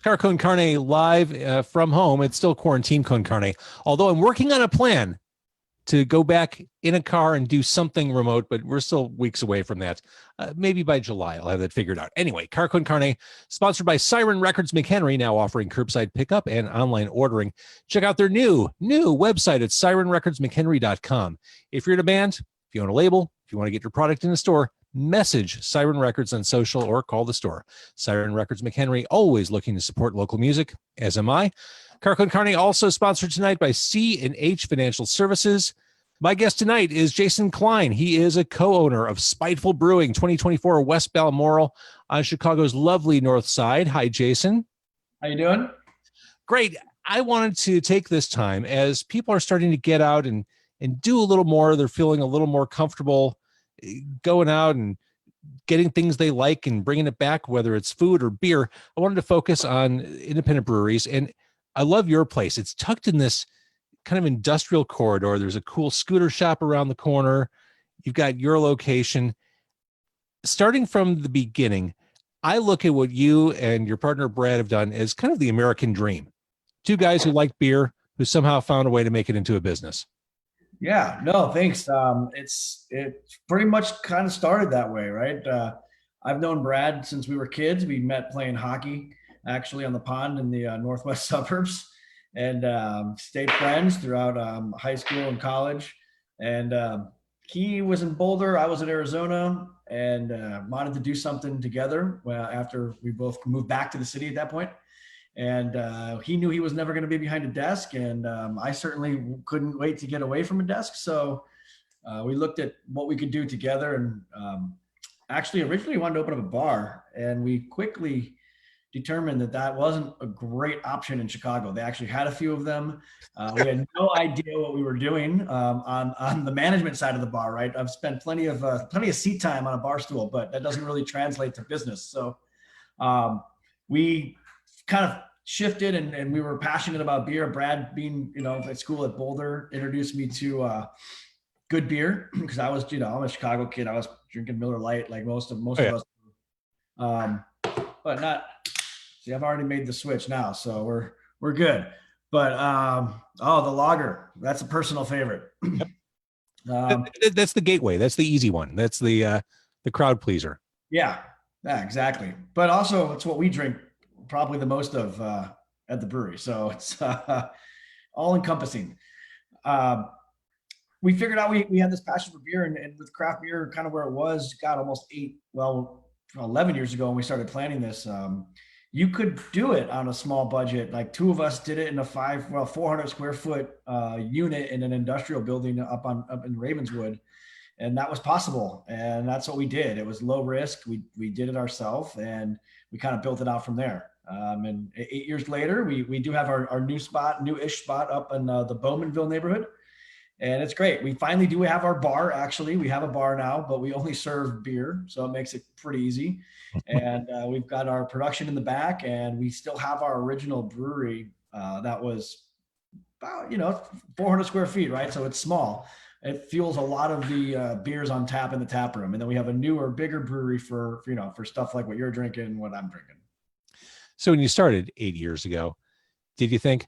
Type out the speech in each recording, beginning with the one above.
Car Con Carne live from home. It's still quarantine con carne, although I'm working on a plan to go back in a car and do something remote, but we're still weeks away from that. Maybe by July, I'll have that figured out. Anyway, Car Con Carne, sponsored by Siren Records McHenry, now offering curbside pickup and online ordering. Check out their new website at sirenrecordsmchenry.com. If you're in a band, if you own a label, if you want to get your product in a store, message Siren Records on social or call the store. Siren Records McHenry, always looking to support local music, as am I. Car Con Carne also sponsored tonight by C&H Financial Services. My guest tonight is Jason Klein. He is a co-owner of Spiteful Brewing, 2024 West Balmoral on Chicago's lovely north side. Hi, Jason. How you doing? Great. I wanted to take this time as people are starting to get out and do a little more. They're feeling a little more comfortable going out and getting things they like and bringing it back, whether it's food or beer. I wanted to focus on independent breweries, and I love your place. It's tucked in this kind of industrial corridor. There's a cool scooter shop around the corner. You've got your location. Starting from the beginning, I look at what you and your partner Brad have done as kind of the American dream. Two guys who like beer, who somehow found a way to make it into a business. Yeah, no, thanks. It pretty much kind of started that way, right? I've known Brad since we were kids. We met playing hockey actually on the pond in the northwest suburbs, and stayed friends throughout high school and college. And he was in Boulder, I was in Arizona, and wanted to do something together after we both moved back to the city at that point. And he knew he was never going to be behind a desk, and I certainly couldn't wait to get away from a desk. So we looked at what we could do together, and actually originally wanted to open up a bar, and we quickly determined that wasn't a great option in Chicago. They actually had a few of them. We had no idea what we were doing on the management side of the bar, right? I've spent plenty of seat time on a bar stool, but that doesn't really translate to business. So we kind of shifted, and we were passionate about beer. Brad, being, at school at Boulder, introduced me to good beer, because I was, I'm a Chicago kid. I was drinking Miller Lite like most of us. But not, see, I've already made the switch now, so we're good. But the lager, that's a personal favorite. That's the gateway. That's the easy one. That's the crowd pleaser. Yeah, exactly. But also it's what we drink probably the most of at the brewery. So it's all encompassing. We figured out we had this passion for beer, and with craft beer kind of where it was, got almost 11 years ago when we started planning this. You could do it on a small budget. Like two of us did it in a 400 square foot unit in an industrial building up in Ravenswood. And that was possible. And that's what we did. It was low risk. We did it ourselves, and we kind of built it out from there. And 8 years later, we do have our new-ish spot up in the Bowmanville neighborhood. And it's great. We finally do have our bar. Actually, we have a bar now, but we only serve beer, so it makes it pretty easy. And we've got our production in the back, and we still have our original brewery that was about 400 square feet, right? So it's small. It fuels a lot of the beers on tap in the tap room, and then we have a newer, bigger brewery for stuff like what you're drinking and what I'm drinking. So when you started 8 years ago, did you think,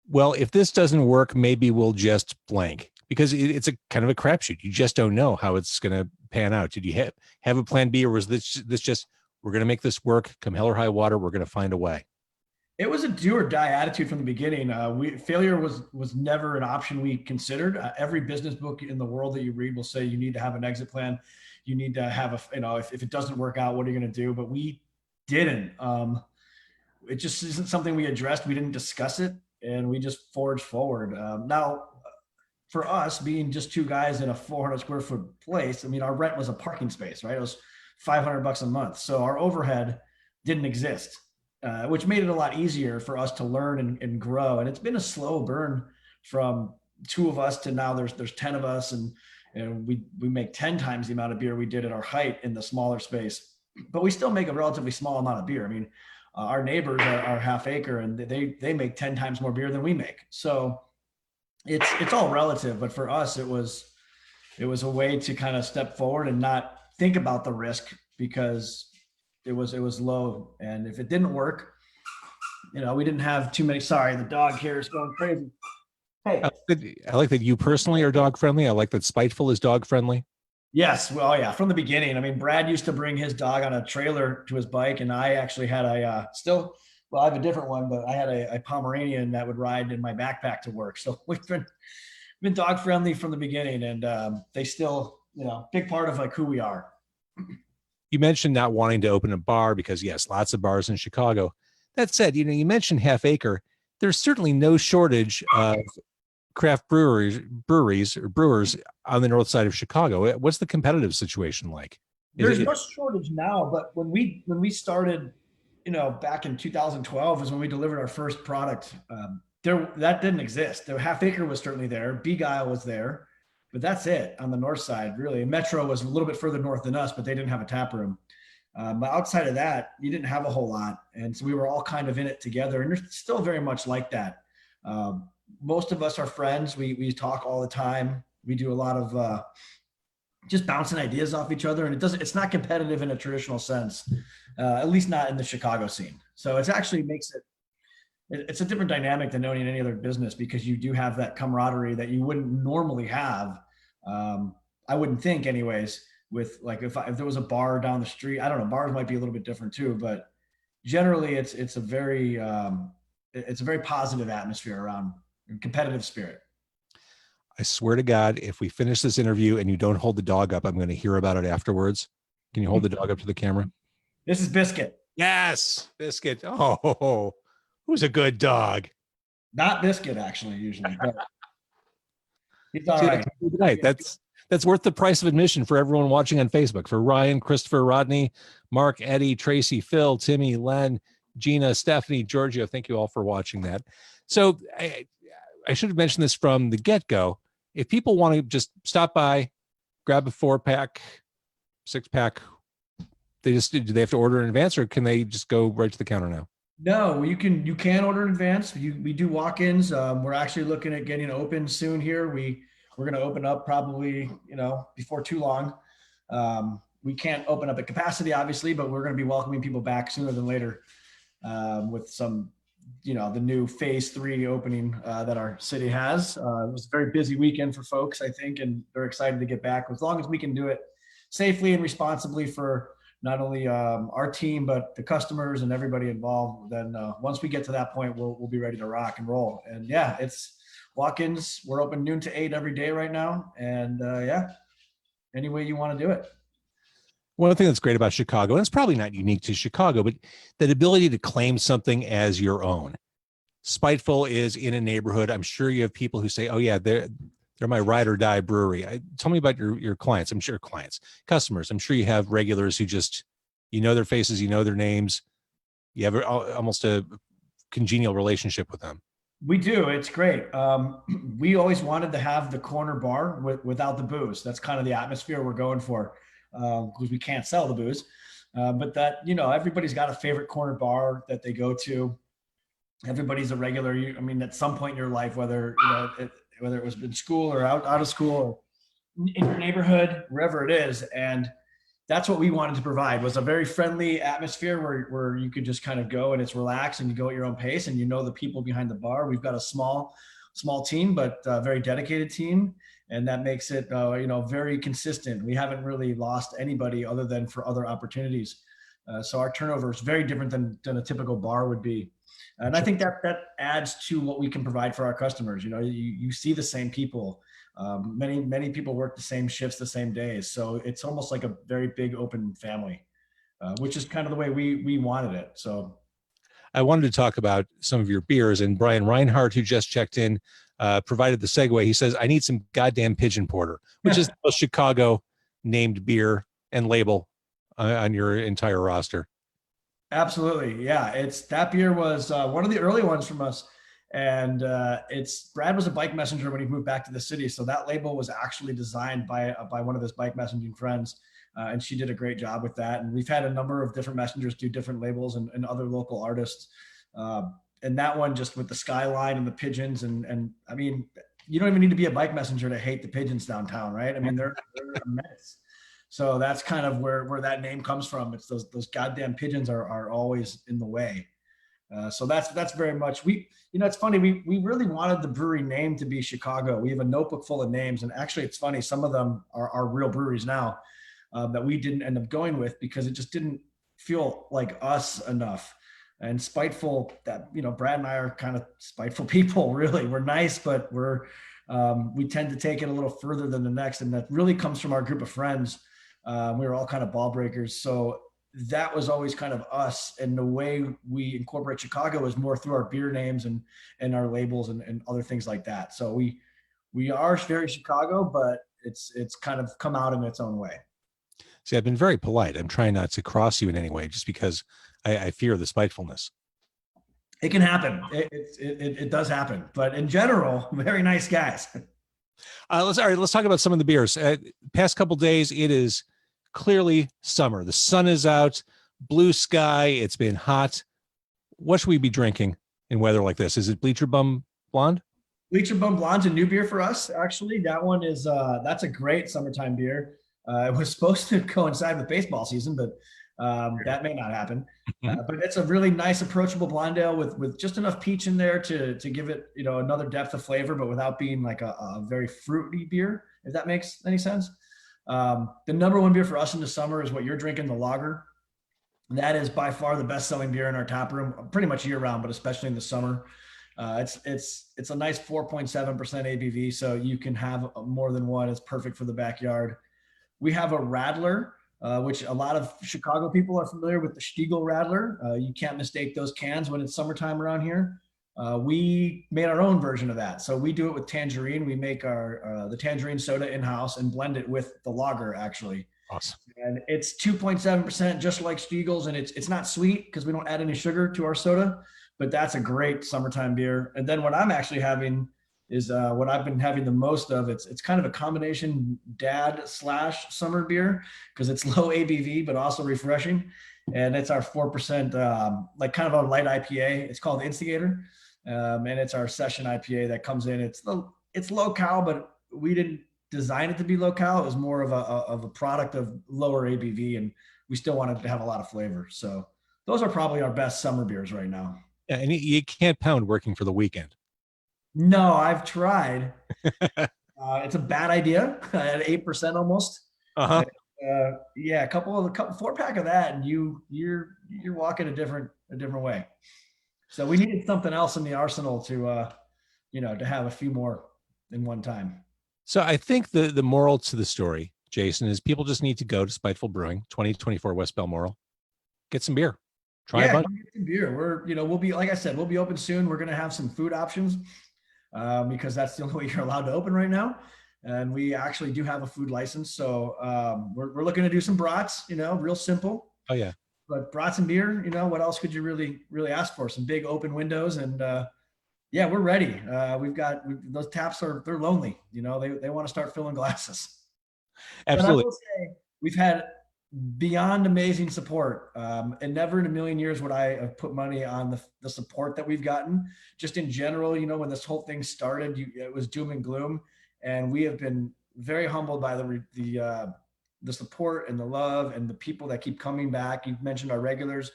well, if this doesn't work, maybe we'll just blank? Because it's a kind of a crapshoot. You just don't know how it's going to pan out. Did you have a plan B, or was this just, we're going to make this work, come hell or high water, we're going to find a way? It was a do or die attitude from the beginning. Failure was never an option we considered. Every business book in the world that you read will say you need to have an exit plan. You need to have if it doesn't work out, what are you going to do? But we didn't. It just isn't something we addressed. We didn't discuss it, and we just forged forward. Now, for us, being just two guys in a 400 square foot place, I mean, our rent was a parking space, right? It was $500 a month. So our overhead didn't exist, which made it a lot easier for us to learn and grow. And it's been a slow burn from two of us to now there's 10 of us, and we make 10 times the amount of beer we did at our height in the smaller space, but we still make a relatively small amount of beer. I mean, our neighbors are half acre, and they make 10 times more beer than we make. So it's all relative, but for us, it was a way to kind of step forward and not think about the risk, because it was low. And if it didn't work, we didn't have too many. Sorry, the dog here is going crazy. Hey. I like that you personally are dog friendly. I like that Spiteful is dog friendly. Yes, well, yeah, from the beginning. I mean, Brad used to bring his dog on a trailer to his bike, and I actually had well, I have a different one, but I had a Pomeranian that would ride in my backpack to work. So we've been dog friendly from the beginning, and they still, big part of like who we are. You mentioned not wanting to open a bar because, yes, lots of bars in Chicago. That said, you mentioned Half Acre. There's certainly no shortage of craft breweries or brewers on the north side of Chicago. What's the competitive situation like? There's no shortage now, but when we started, back in 2012 is when we delivered our first product. There that didn't exist. The Half Acre was certainly there. Beguile was there, but that's it on the north side, really. Metro was a little bit further north than us, but they didn't have a tap room. But outside of that, you didn't have a whole lot, and so we were all kind of in it together, and there's still very much like that. Most of us are friends. We talk all the time. We do a lot of just bouncing ideas off each other, and it's not competitive in a traditional sense, at least not in the Chicago scene. So it's actually makes it's a different dynamic than owning any other business, because you do have that camaraderie that you wouldn't normally have. I wouldn't think, anyways, with like if there was a bar down the street. I don't know, bars might be a little bit different too, but generally it's a very positive atmosphere around, competitive spirit. I swear to God, if we finish this interview and you don't hold the dog up, I'm going to hear about it afterwards. Can you hold the dog up to the camera? This is Biscuit. Yes, Biscuit. Oh, who's a good dog? Not Biscuit, actually, usually, but he's all See, right. right. That's worth the price of admission for everyone watching on Facebook. For Ryan, Christopher, Rodney, Mark, Eddie, Tracy, Phil, Timmy, Len, Gina, Stephanie, Giorgio. Thank you all for watching that. So I should have mentioned this from the get-go. If people want to just stop by, grab a 4-pack, 6-pack, do they have to order in advance, or can they just go right to the counter now? No, you can order in advance. We do walk-ins. We're actually looking at getting open soon here. We're going to open up probably, before too long. We can't open up at capacity, obviously, but we're going to be welcoming people back sooner than later, with some, the new phase 3 opening that our city has. It was a very busy weekend for folks, I think, and they're excited to get back, as long as we can do it safely and responsibly for not only our team, but the customers and everybody involved. Then once we get to that point, we'll be ready to rock and roll. And yeah, it's walk-ins. We're open noon to 8 every day right now. And yeah, any way you want to do it. One thing that's great about Chicago, and it's probably not unique to Chicago, but that ability to claim something as your own. Spiteful is in a neighborhood. I'm sure you have people who say, "Oh yeah, they're my ride or die brewery." Tell me about your clients. I'm sure customers. I'm sure you have regulars who just, their faces, their names. You have almost a congenial relationship with them. We do. It's great. We always wanted to have the corner bar without the booze. That's kind of the atmosphere we're going for, because we can't sell the booze. But that, everybody's got a favorite corner bar that they go to. Everybody's a regular. At some point in your life, whether whether it was in school or out of school or in your neighborhood, wherever it is, and that's what we wanted to provide, was a very friendly atmosphere where you could just kind of go and it's relaxed and you go at your own pace, and the people behind the bar. We've got a small team, but a very dedicated team, and that makes it very consistent. We haven't really lost anybody other than for other opportunities. So our turnover is very different than a typical bar would be. And I think that adds to what we can provide for our customers. You see the same people. Many people work the same shifts, the same days. So it's almost like a very big open family, which is kind of the way we wanted it. So I wanted to talk about some of your beers, and Brian Reinhardt, who just checked in, provided the segue. He says, "I need some goddamn pigeon porter," which is the most Chicago named beer and label on your entire roster. Absolutely. Yeah. That beer was one of the early ones from us. And Brad was a bike messenger when he moved back to the city. So that label was actually designed by one of his bike messaging friends. And she did a great job with that. And we've had a number of different messengers do different labels and other local artists. And that one, just with the skyline and the pigeons, and you don't even need to be a bike messenger to hate the pigeons downtown, right? They're a menace. So that's kind of where that name comes from. It's those goddamn pigeons are always in the way. So that's very much it's funny. We really wanted the brewery name to be Chicago. We have a notebook full of names, and actually, it's funny. Some of them are real breweries now that we didn't end up going with because it just didn't feel like us enough. And spiteful, that Brad and I are kind of spiteful people. Really, we're nice, but we tend to take it a little further than the next, and that really comes from our group of friends. We were all kind of ball breakers, so that was always kind of us. And the way we incorporate Chicago is more through our beer names and our labels and other things like that. So we are very Chicago, but it's kind of come out in its own way. See, I've been very polite. I'm trying not to cross you in any way, just because I fear the spitefulness. It can happen. It does happen, but in general, very nice guys. Let's talk about some of the beers. Past couple days, it is clearly summer. The sun is out, blue sky. It's been hot. What should we be drinking in weather like this? Is it Bleacher Bum Blonde? Bleacher Bum Blonde's a new beer for us. Actually, that one is that's a great summertime beer. It was supposed to coincide with baseball season, but that may not happen. But it's a really nice, approachable blonde ale with just enough peach in there to give it another depth of flavor, but without being like a very fruity beer. If that makes any sense. The number one beer for us in the summer is what you're drinking, the lager. That is by far the best selling beer in our tap room, pretty much year round, but especially in the summer. It's a nice 4.7% ABV, so you can have more than one. It's perfect for the backyard. We have a Radler, which a lot of Chicago people are familiar with, the Stiegel Radler. You can't mistake those cans when it's summertime around here. We made our own version of that. So we do it with tangerine. We make the tangerine soda in-house and blend it with the lager, actually. Awesome. And it's 2.7%, just like Stiegel's, and it's not sweet because we don't add any sugar to our soda, but that's a great summertime beer. And then what I'm actually having is what I've been having the most of. It's kind of a combination dad/summer beer because it's low ABV, but also refreshing. And it's our 4%, like kind of a light IPA. It's called Instigator. And it's our session IPA that comes in. It's low cal, but we didn't design it to be low cal. It was more of a product of lower ABV, and we still wanted to have a lot of flavor. So those are probably our best summer beers right now. Yeah, and you can't pound working for the weekend. No, I've tried. It's a bad idea at 8% almost. Uh-huh. Yeah, a couple 4-pack of that, and you're walking a different way. So we needed something else in the arsenal to to have a few more in one time. So I think the moral to the story, Jason, is people just need to go to Spiteful Brewing, 2024 West Balmoral, get some beer, try a bunch. Get some beer. We'll be, like I said, we'll be open soon. We're gonna have some food options because that's the only way you're allowed to open right now. And we actually do have a food license, so we're looking to do some brats. Real simple. Oh yeah. But brats and beer. What else could you really ask for? Some big open windows, and yeah, we're ready. Those taps they're lonely. They want to start filling glasses. Absolutely. But I will say we've had beyond amazing support, and never in a million years would I have put money on the support that we've gotten. Just in general, when this whole thing started, it was doom and gloom. And we have been very humbled by the support and the love and the people that keep coming back. You've mentioned our regulars.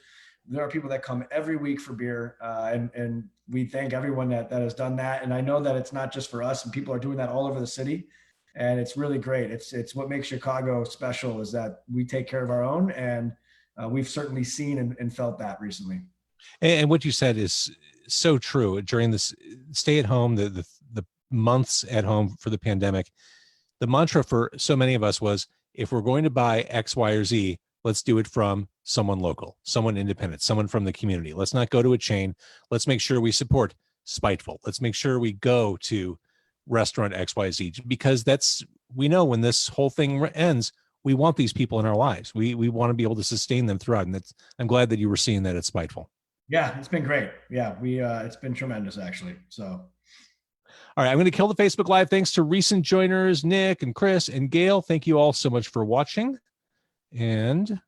There are people that come every week for beer, and we thank everyone that has done that. And I know that it's not just for us, and people are doing that all over the city. And it's really great. It's what makes Chicago special is that we take care of our own, and we've certainly seen and felt that recently. And what you said is so true. During this stay at home, the months at home for the pandemic, the mantra for so many of us was, if we're going to buy X, Y, or Z, let's do it from someone local, someone independent, someone from the community. Let's not go to a chain. Let's make sure we support Spiteful. Let's make sure we go to restaurant XYZ, because we know when this whole thing ends, we want these people in our lives. We want to be able to sustain them throughout. And I'm glad that you were seeing that at Spiteful. Yeah, it's been great. Yeah, it's been tremendous actually. So. All right, I'm going to kill the Facebook Live. Thanks to recent joiners, Nick and Chris and Gail. Thank you all so much for watching. And